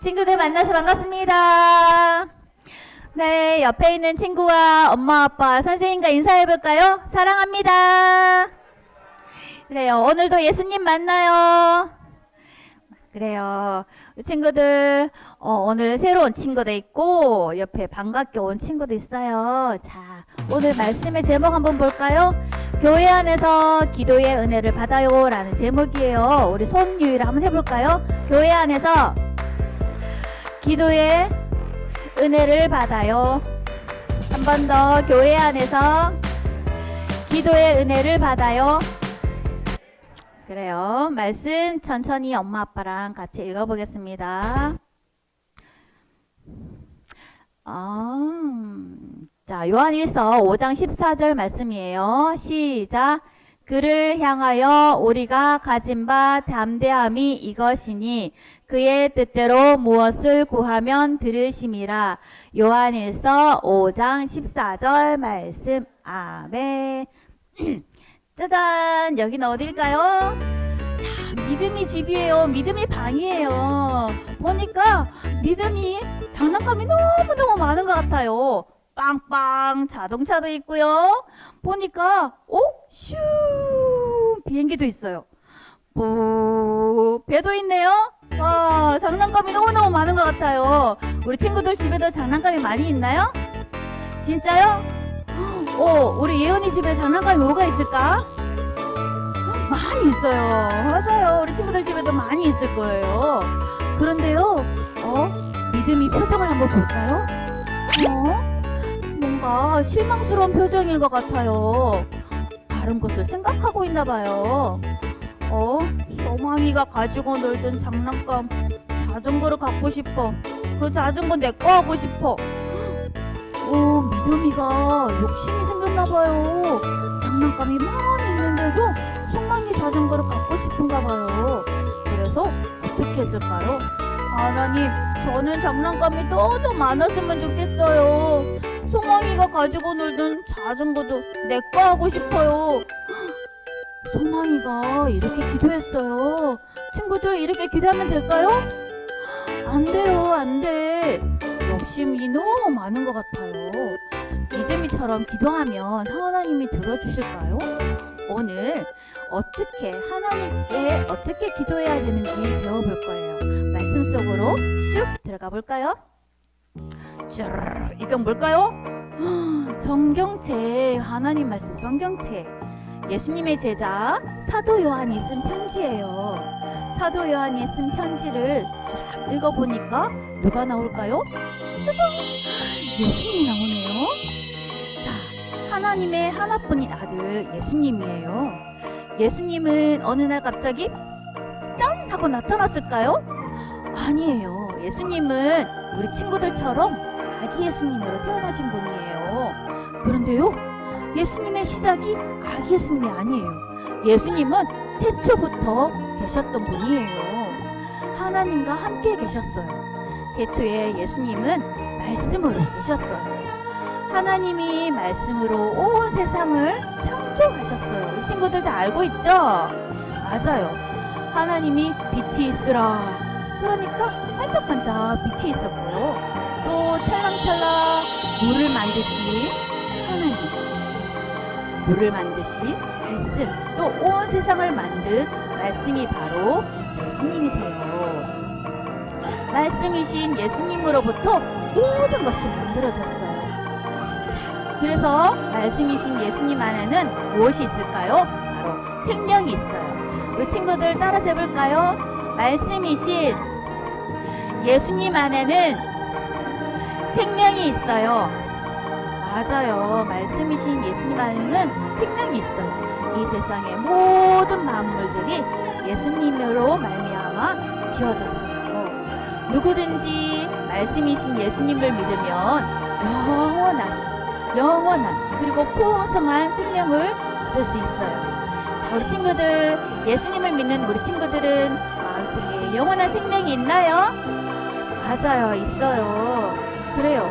친구들 만나서 반갑습니다. 네, 옆에 있는 친구와 엄마, 아빠, 선생님과 인사해볼까요? 사랑합니다. 그래요, 오늘도 예수님 만나요. 그래요, 친구들 오늘 새로운 친구도 있고 옆에 반갑게 온 친구도 있어요. 자, 오늘 말씀의 제목 한번 볼까요? 교회 안에서 기도의 은혜를 받아요 라는 제목이에요. 우리 손유희를 한번 해볼까요? 교회 안에서 기도의 은혜를 받아요. 한 번 더, 교회 안에서 기도의 은혜를 받아요. 그래요, 말씀 천천히 엄마 아빠랑 같이 읽어보겠습니다. 자, 요한일서 5장 14절 말씀이에요. 시작. 그를 향하여 우리가 가진 바 담대함이 이것이니 그의 뜻대로 무엇을 구하면 들으심이라. 요한일서 5장 14절 말씀. 아멘. 짜잔, 여기는 어딜까요? 자, 믿음이 집이에요. 믿음이 방이에요. 보니까 믿음이 장난감이 너무너무 많은 것 같아요. 빵빵 자동차도 있고요. 보니까 슈 비행기도 있어요. 뿌 배도 있네요. 와, 장난감이 너무너무 많은 것 같아요. 우리 친구들 집에도 장난감이 많이 있나요? 진짜요? 우리 예은이 집에 장난감이 뭐가 있을까? 많이 있어요. 맞아요. 우리 친구들 집에도 많이 있을 거예요. 그런데요, 믿음이 표정을 한번 볼까요? 뭔가 실망스러운 표정인 것 같아요. 다른 것을 생각하고 있나 봐요. 소망이가 가지고 놀던 장난감 자전거를 갖고 싶어. 그 자전거 내 거 하고 싶어. 믿음이가 욕심이 생겼나 봐요. 장난감이 많이 있는데도 소망이 자전거를 갖고 싶은가 봐요. 그래서 어떻게 했을까요? 하나님, 저는 장난감이 더 많았으면 좋겠어요. 소망이가 가지고 놀던 자전거도 내 거 하고 싶어요. 소망이가 이렇게 기도했어요. 친구들, 이렇게 기도하면 될까요? 안 돼요, 안 돼. 욕심이 너무 많은 것 같아요. 믿음이처럼 기도하면 하나님이 들어주실까요? 오늘 하나님께 어떻게 기도해야 되는지 배워볼 거예요. 말씀 속으로 슉 들어가 볼까요? 이건 뭘까요? 성경책, 하나님 말씀 성경책. 예수님의 제자 사도 요한이 쓴 편지예요. 사도 요한이 쓴 편지를 쫙 읽어보니까 누가 나올까요? 예수님이 나오네요. 자, 하나님의 하나뿐인 아들 예수님이에요. 예수님은 어느 날 갑자기 짠! 하고 나타났을까요? 아니에요. 예수님은 우리 친구들처럼 아기 예수님으로 태어나신 분이에요. 그런데요, 예수님의 시작이 아기 예수님이 아니에요. 예수님은 태초부터 계셨던 분이에요. 하나님과 함께 계셨어요. 태초에 예수님은 말씀으로 계셨어요. 하나님이 말씀으로 온 세상을 창조하셨어요. 우리 친구들 다 알고 있죠? 맞아요. 하나님이 빛이 있으라. 그러니까 반짝반짝 빛이 있었고요. 또 찰랑찰랑 물을 만드시 하나님, 물을 만드시 말씀, 또 온 세상을 만든 말씀이 바로 예수님이세요. 말씀이신 예수님으로부터 모든 것이 만들어졌어요. 자, 그래서 말씀이신 예수님 안에는 무엇이 있을까요? 바로 생명이 있어요. 우리 친구들 따라서 해볼까요? 말씀이신 예수님 안에는 생명이 있어요. 맞아요. 말씀이신 예수님 안에는 생명이 있어요. 이 세상의 모든 만물들이 예수님으로 말미암아 지어졌어요. 누구든지 말씀이신 예수님을 믿으면 영원한 그리고 풍성한 생명을 얻을 수 있어요. 자, 우리 친구들, 예수님을 믿는 우리 친구들은 마음속에 영원한 생명이 있나요? 맞아요, 있어요. 그래요.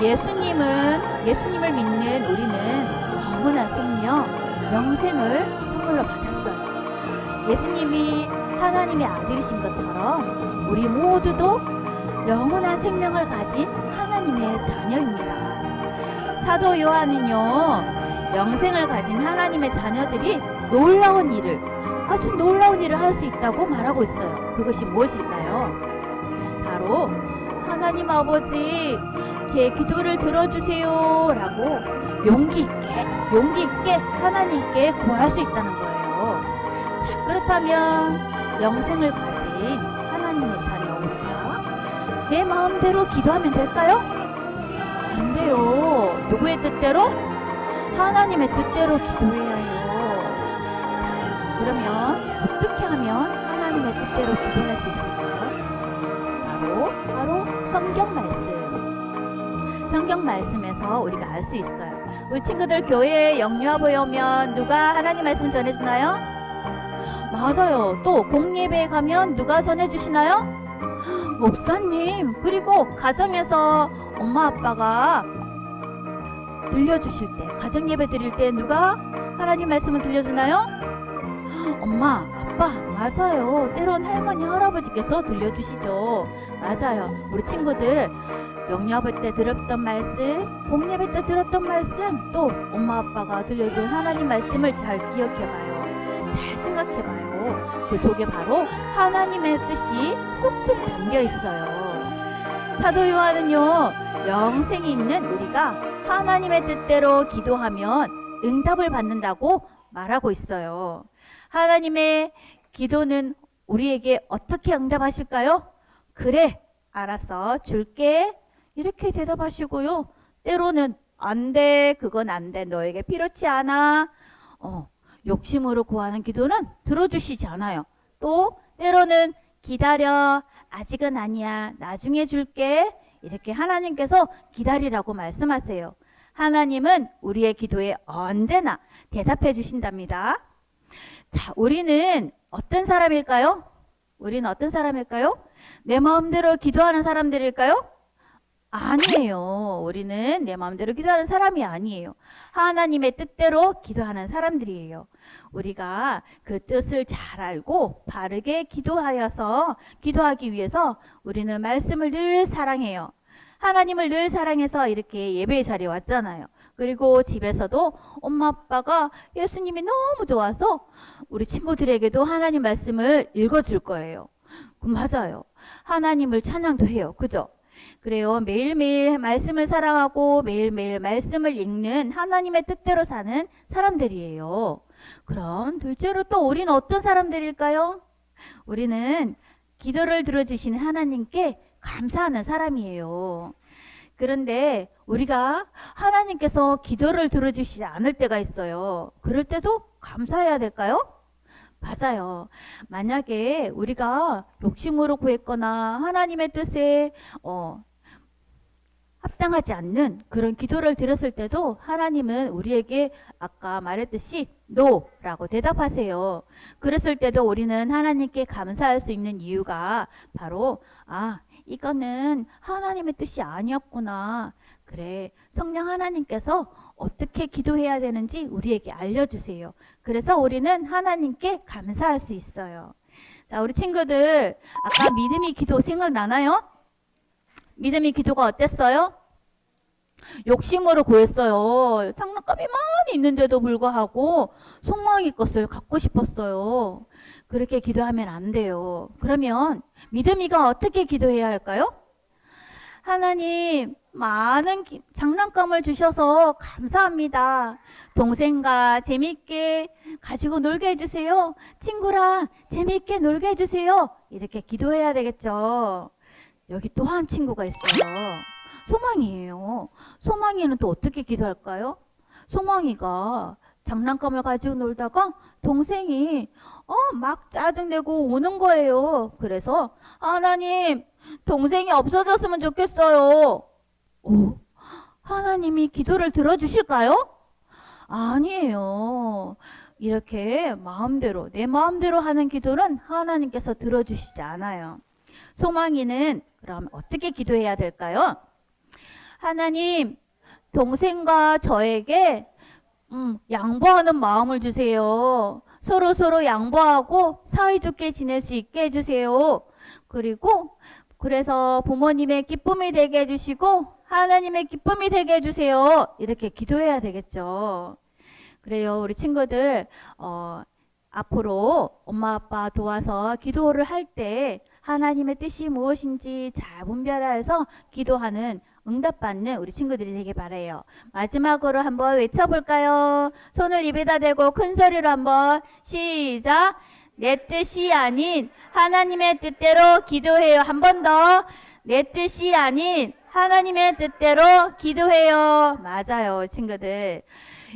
예수님을 믿는 우리는 영원한 생명, 영생을 선물로 받았어요. 예수님이 하나님의 아들이신 것처럼 우리 모두도 영원한 생명을 가진 하나님의 자녀입니다. 사도 요한은요, 영생을 가진 하나님의 자녀들이 놀라운 일을, 아주 놀라운 일을 할 수 있다고 말하고 있어요. 그것이 무엇일까요? 바로 하나님 아버지, 제 기도를 들어주세요 라고 용기 있게 하나님께 구할 수 있다는 거예요. 자, 그렇다면 영생을 가진 하나님의 자녀 우리가 내 마음대로 기도하면 될까요? 안 돼요. 누구의 뜻대로? 하나님의 뜻대로 기도해야 해요. 자, 그러면 어떻게 하면 하나님의 뜻대로 기도할 수 있을까요? 바로 성경 말씀. 성경 말씀에서 우리가 알 수 있어요. 우리 친구들 교회에 영유아부에 오면 누가 하나님 말씀 전해주나요? 맞아요. 또 공예배에 가면 누가 전해주시나요? 목사님. 그리고 가정에서 엄마 아빠가 들려주실 때, 가정 예배 드릴 때 누가 하나님 말씀을 들려주나요? 엄마, 아빠. 맞아요. 때론 할머니, 할아버지께서 들려주시죠. 맞아요. 우리 친구들 영유아부 때 들었던 말씀, 공예배 때 들었던 말씀, 또 엄마 아빠가 들려준 하나님 말씀을 잘 기억해봐요. 잘 생각해봐요. 그 속에 바로 하나님의 뜻이 쏙쏙 담겨 있어요. 사도 요한은요, 영생이 있는 우리가 하나님의 뜻대로 기도하면 응답을 받는다고 말하고 있어요. 하나님의 기도는 우리에게 어떻게 응답하실까요? 그래, 알았어, 줄게. 이렇게 대답하시고요. 때로는 안 돼, 그건 안 돼, 너에게 필요치 않아. 욕심으로 구하는 기도는 들어주시지 않아요. 또 때로는 기다려, 아직은 아니야, 나중에 줄게. 이렇게 하나님께서 기다리라고 말씀하세요. 하나님은 우리의 기도에 언제나 대답해 주신답니다. 자, 우리는 어떤 사람일까요? 우리는 어떤 사람일까요? 내 마음대로 기도하는 사람들일까요? 아니에요. 우리는 내 마음대로 기도하는 사람이 아니에요. 하나님의 뜻대로 기도하는 사람들이에요. 우리가 그 뜻을 잘 알고 바르게 기도하기 위해서 우리는 말씀을 늘 사랑해요. 하나님을 늘 사랑해서 이렇게 예배의 자리에 왔잖아요. 그리고 집에서도 엄마 아빠가 예수님이 너무 좋아서 우리 친구들에게도 하나님 말씀을 읽어줄 거예요. 맞아요. 하나님을 찬양도 해요. 그죠? 그래요. 매일매일 말씀을 사랑하고 매일매일 말씀을 읽는 하나님의 뜻대로 사는 사람들이에요. 그럼 둘째로 또 우리는 어떤 사람들일까요? 우리는 기도를 들어주시는 하나님께 감사하는 사람이에요. 그런데 우리가 하나님께서 기도를 들어주시지 않을 때가 있어요. 그럴 때도 감사해야 될까요? 맞아요. 만약에 우리가 욕심으로 구했거나 하나님의 뜻에 합당하지 않는 그런 기도를 드렸을 때도 하나님은 우리에게 아까 말했듯이 NO라고 대답하세요. 그랬을 때도 우리는 하나님께 감사할 수 있는 이유가 바로 이거는 하나님의 뜻이 아니었구나. 그래, 성령 하나님께서 어떻게 기도해야 되는지 우리에게 알려주세요. 그래서 우리는 하나님께 감사할 수 있어요. 자, 우리 친구들 아까 믿음의 기도 생각나나요? 믿음의 기도가 어땠어요? 욕심으로 구했어요. 장난감이 많이 있는데도 불구하고 소망의 것을 갖고 싶었어요. 그렇게 기도하면 안 돼요. 그러면 믿음이가 어떻게 기도해야 할까요? 하나님, 많은 장난감을 주셔서 감사합니다. 동생과 재밌게 가지고 놀게 해주세요. 친구랑 재밌게 놀게 해주세요. 이렇게 기도해야 되겠죠. 여기 또 한 친구가 있어요. 소망이에요. 소망이는 또 어떻게 기도할까요? 소망이가 장난감을 가지고 놀다가 동생이 막 짜증내고 오는 거예요. 그래서 하나님, 동생이 없어졌으면 좋겠어요. 하나님이 기도를 들어주실까요? 아니에요. 이렇게 내 마음대로 하는 기도는 하나님께서 들어주시지 않아요. 소망이는 그럼 어떻게 기도해야 될까요? 하나님, 동생과 저에게 양보하는 마음을 주세요. 서로 양보하고 사이좋게 지낼 수 있게 해주세요. 그리고 그래서 부모님의 기쁨이 되게 해주시고 하나님의 기쁨이 되게 해주세요. 이렇게 기도해야 되겠죠. 그래요. 우리 친구들 앞으로 엄마 아빠 도와서 기도를 할 때 하나님의 뜻이 무엇인지 잘 분별해서 기도하는 응답받는 우리 친구들이 되길 바라요. 마지막으로 한번 외쳐볼까요? 손을 입에다 대고 큰 소리로 한번 시작. 내 뜻이 아닌 하나님의 뜻대로 기도해요. 한 번 더. 내 뜻이 아닌 하나님의 뜻대로 기도해요. 맞아요, 친구들.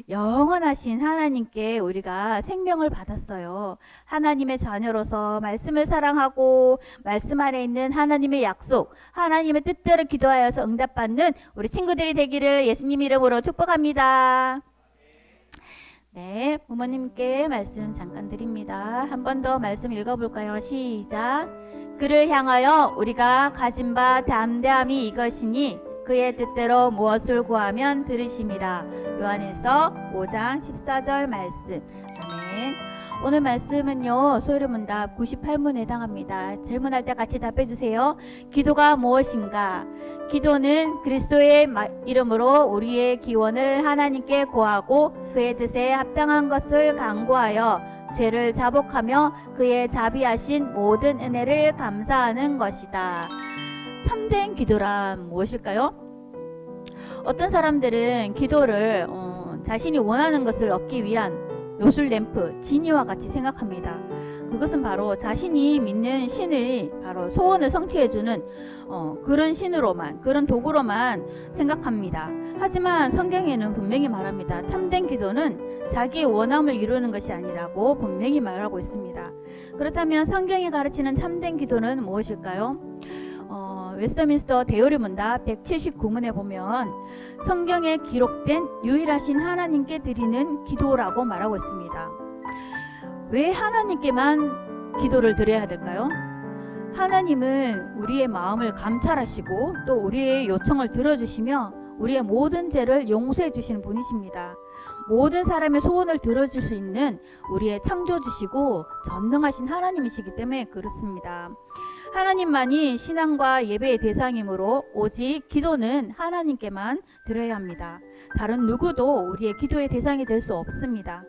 영원하신 하나님께 우리가 생명을 받았어요. 하나님의 자녀로서 말씀을 사랑하고 말씀 안에 있는 하나님의 약속, 하나님의 뜻대로 기도하여서 응답받는 우리 친구들이 되기를 예수님 이름으로 축복합니다. 네, 부모님께 말씀 잠깐 드립니다. 한 번 더 말씀 읽어볼까요? 시작. 그를 향하여 우리가 가진 바 담대함이 이것이니 그의 뜻대로 무엇을 구하면 들으심이라. 요한일서 5장 14절 말씀. 아멘. 오늘 말씀은요, 소리문답 98문에 해당합니다. 질문할 때 같이 답해주세요. 기도가 무엇인가? 기도는 그리스도의 이름으로 우리의 기원을 하나님께 구하고 그의 뜻에 합당한 것을 간구하여 죄를 자복하며 그의 자비하신 모든 은혜를 감사하는 것이다. 참된 기도란 무엇일까요? 어떤 사람들은 기도를 자신이 원하는 것을 얻기 위한 요술램프, 지니와 같이 생각합니다. 그것은 바로 자신이 믿는 신의 바로 소원을 성취해주는 그런 신으로만, 그런 도구로만 생각합니다. 하지만 성경에는 분명히 말합니다. 참된 기도는 자기의 원함을 이루는 것이 아니라고 분명히 말하고 있습니다. 그렇다면 성경이 가르치는 참된 기도는 무엇일까요? 웨스터민스터 대요리문답 179문에 보면 성경에 기록된 유일하신 하나님께 드리는 기도라고 말하고 있습니다. 왜 하나님께만 기도를 드려야 될까요? 하나님은 우리의 마음을 감찰하시고 또 우리의 요청을 들어주시며 우리의 모든 죄를 용서해 주시는 분이십니다. 모든 사람의 소원을 들어줄 수 있는 우리의 창조주시고 전능하신 하나님이시기 때문에 그렇습니다. 하나님만이 신앙과 예배의 대상이므로 오직 기도는 하나님께만 드려야 합니다. 다른 누구도 우리의 기도의 대상이 될 수 없습니다.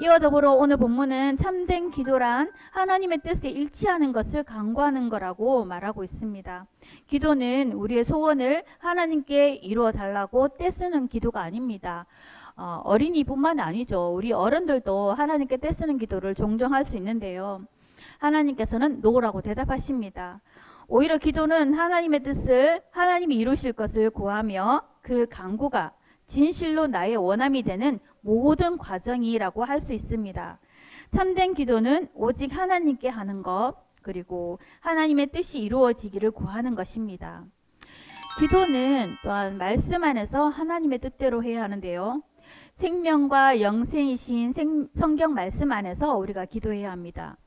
이와 더불어 오늘 본문은 참된 기도란 하나님의 뜻에 일치하는 것을 간구하는 거라고 말하고 있습니다. 기도는 우리의 소원을 하나님께 이루어 달라고 떼쓰는 기도가 아닙니다. 어린이뿐만 아니죠. 우리 어른들도 하나님께 떼쓰는 기도를 종종 할 수 있는데요. 하나님께서는 노라고 대답하십니다. 오히려 기도는 하나님의 뜻을 하나님이 이루실 것을 구하며 그 간구가 진실로 나의 원함이 되는 모든 과정이라고 할 수 있습니다. 참된 기도는 오직 하나님께 하는 것, 그리고 하나님의 뜻이 이루어지기를 구하는 것입니다. 기도는 또한 말씀 안에서 하나님의 뜻대로 해야 하는데요. 생명과 영생이신 성경 말씀 안에서 우리가 기도해야 합니다.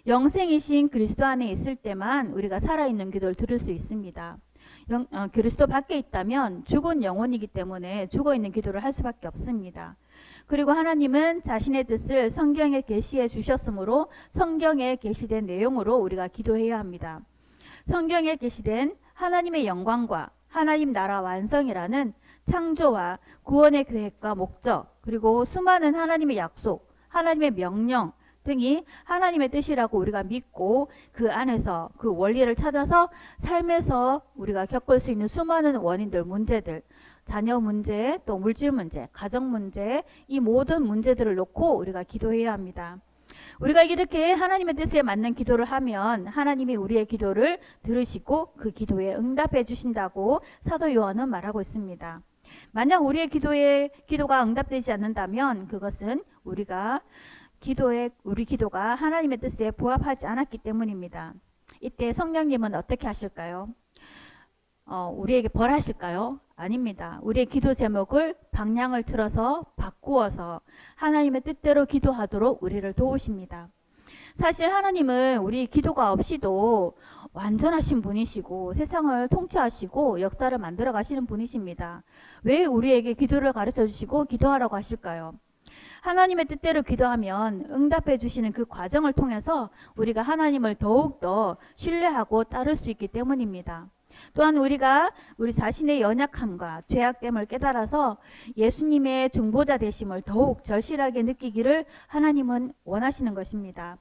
영생이신 그리스도 안에 있을 때만 우리가 살아있는 기도를 들을 수 있습니다. 그리스도 밖에 있다면 죽은 영혼이기 때문에 죽어있는 기도를 할 수밖에 없습니다. 그리고 하나님은 자신의 뜻을 성경에 계시해 주셨으므로 성경에 계시된 내용으로 우리가 기도해야 합니다. 성경에 계시된 하나님의 영광과 하나님 나라 완성이라는 창조와 구원의 계획과 목적, 그리고 수많은 하나님의 약속, 하나님의 명령 등이 하나님의 뜻이라고 우리가 믿고 그 안에서 그 원리를 찾아서 삶에서 우리가 겪을 수 있는 수많은 원인들, 문제들, 자녀 문제, 또 물질 문제, 가정 문제, 이 모든 문제들을 놓고 우리가 기도해야 합니다. 우리가 이렇게 하나님의 뜻에 맞는 기도를 하면 하나님이 우리의 기도를 들으시고 그 기도에 응답해 주신다고 사도 요한은 말하고 있습니다. 만약 우리의 기도가 응답되지 않는다면 그것은 우리 기도가 하나님의 뜻에 부합하지 않았기 때문입니다. 이때 성령님은 어떻게 하실까요? 우리에게 벌하실까요? 아닙니다. 우리의 기도 제목을 방향을 틀어서 바꾸어서 하나님의 뜻대로 기도하도록 우리를 도우십니다. 사실 하나님은 우리 기도가 없이도 완전하신 분이시고 세상을 통치하시고 역사를 만들어 가시는 분이십니다. 왜 우리에게 기도를 가르쳐 주시고 기도하라고 하실까요? 하나님의 뜻대로 기도하면 응답해 주시는 그 과정을 통해서 우리가 하나님을 더욱더 신뢰하고 따를 수 있기 때문입니다. 또한 우리가 우리 자신의 연약함과 죄악됨을 깨달아서 예수님의 중보자 되심을 더욱 절실하게 느끼기를 하나님은 원하시는 것입니다.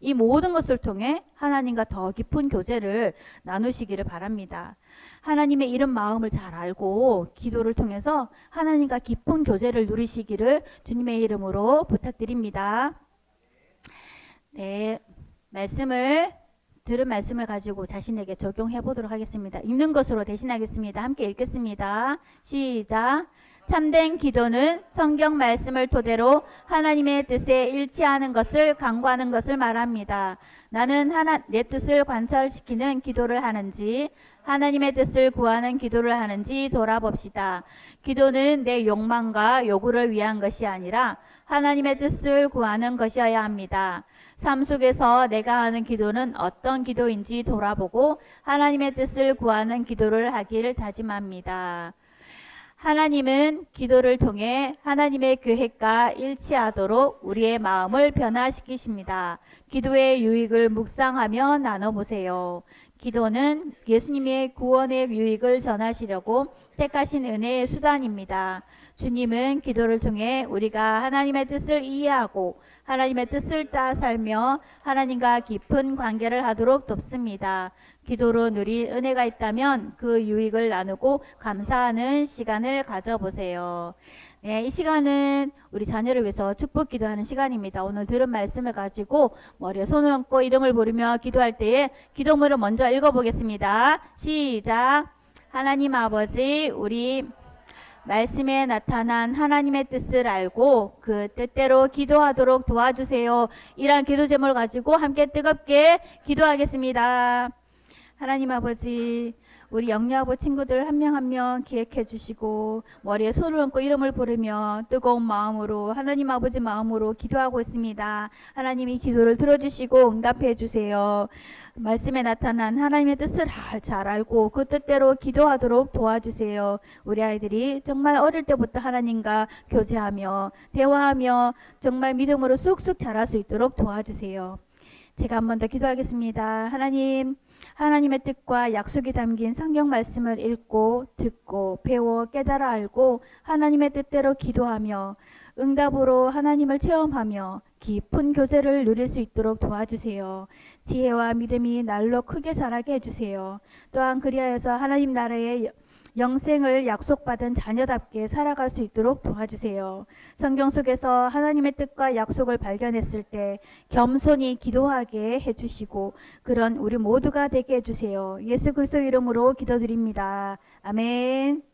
이 모든 것을 통해 하나님과 더 깊은 교제를 나누시기를 바랍니다. 하나님의 이름 마음을 잘 알고 기도를 통해서 하나님과 깊은 교제를 누리시기를 주님의 이름으로 부탁드립니다. 네, 들은 말씀을 가지고 자신에게 적용해 보도록 하겠습니다. 읽는 것으로 대신하겠습니다. 함께 읽겠습니다. 시작. 참된 기도는 성경 말씀을 토대로 하나님의 뜻에 일치하는 것을 간구하는 것을 말합니다. 나는 내 뜻을 관철시키는 기도를 하는지 하나님의 뜻을 구하는 기도를 하는지 돌아봅시다. 기도는 내 욕망과 요구를 위한 것이 아니라 하나님의 뜻을 구하는 것이어야 합니다. 삶 속에서 내가 하는 기도는 어떤 기도인지 돌아보고 하나님의 뜻을 구하는 기도를 하길 다짐합니다. 하나님은 기도를 통해 하나님의 계획과 일치하도록 우리의 마음을 변화시키십니다. 기도의 유익을 묵상하며 나눠보세요. 기도는 예수님의 구원의 유익을 전하시려고 택하신 은혜의 수단입니다. 주님은 기도를 통해 우리가 하나님의 뜻을 이해하고 하나님의 뜻을 따라 살며 하나님과 깊은 관계를 하도록 돕습니다. 기도로 누린 은혜가 있다면 그 유익을 나누고 감사하는 시간을 가져보세요. 네, 이 시간은 우리 자녀를 위해서 축복 기도하는 시간입니다. 오늘 들은 말씀을 가지고 머리에 손을 얹고 이름을 부르며 기도할 때에 기도문을 먼저 읽어보겠습니다. 시작. 하나님 아버지, 우리 말씀에 나타난 하나님의 뜻을 알고 그 뜻대로 기도하도록 도와주세요. 이러한 기도 제목을 가지고 함께 뜨겁게 기도하겠습니다. 하나님 아버지, 우리 영유아부 친구들 한 명 한 명 기획해 주시고 머리에 손을 얹고 이름을 부르며 뜨거운 마음으로 하나님 아버지 마음으로 기도하고 있습니다. 하나님이 기도를 들어주시고 응답해 주세요. 말씀에 나타난 하나님의 뜻을 잘 알고 그 뜻대로 기도하도록 도와주세요. 우리 아이들이 정말 어릴 때부터 하나님과 교제하며 대화하며 정말 믿음으로 쑥쑥 자랄 수 있도록 도와주세요. 제가 한 번 더 기도하겠습니다. 하나님의 뜻과 약속이 담긴 성경 말씀을 읽고 듣고 배워 깨달아 알고 하나님의 뜻대로 기도하며 응답으로 하나님을 체험하며 깊은 교제를 누릴 수 있도록 도와주세요. 지혜와 믿음이 날로 크게 자라게 해주세요. 또한 그리하여서 하나님 나라의 영생을 약속받은 자녀답게 살아갈 수 있도록 도와주세요. 성경 속에서 하나님의 뜻과 약속을 발견했을 때 겸손히 기도하게 해주시고 그런 우리 모두가 되게 해주세요. 예수 그리스도 이름으로 기도드립니다. 아멘.